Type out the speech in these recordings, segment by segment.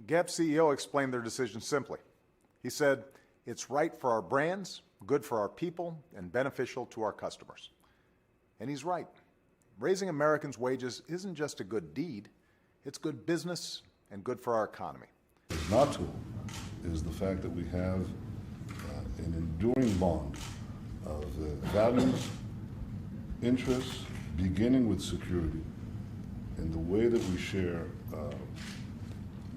Gap CEO explained their decision simply. He said, "It's right for our brands, good for our people, and beneficial to our customers." And he's right. Raising Americans' wages isn't just a good deed, it's good business and good for our economy. Not to is the fact that we have an enduring bond of values, interests, beginning with security, in the way that we share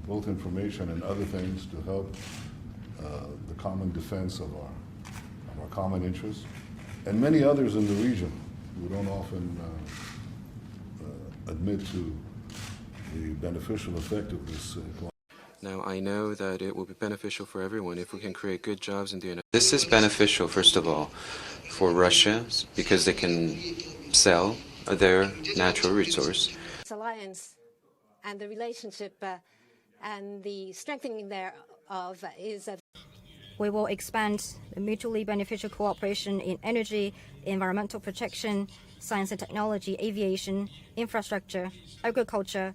both information and other things to help the common defense of our common interests, and many others in the region who don't often admit to the beneficial effect of this. Now, I know that it will be beneficial for everyone if we can create good jobs in the United States. This is beneficial, first of all, for Russia, because they can sell their natural resource. Alliance and the relationship and the strengthening thereof is a... We will expand the mutually beneficial cooperation in energy, environmental protection, science and technology, aviation, infrastructure, agriculture,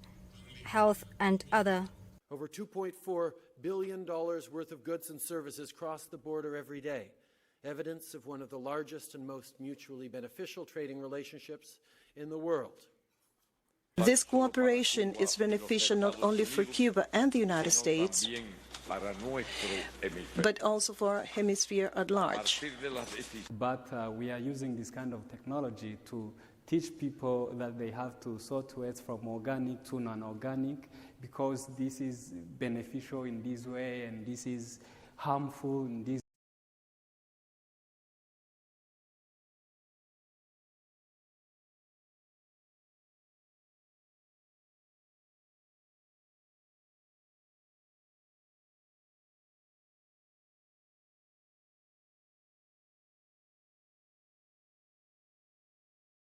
health, and other. Over $2.4 billion worth of goods and services cross the border every day, evidence of one of the largest and most mutually beneficial trading relationships in the world. This cooperation is beneficial not only for Cuba and the United States, but also for our hemisphere at large. But we are using this kind of technology to teach people that they have to sort waste from organic to non-organic, because this is beneficial in this way and this is harmful in this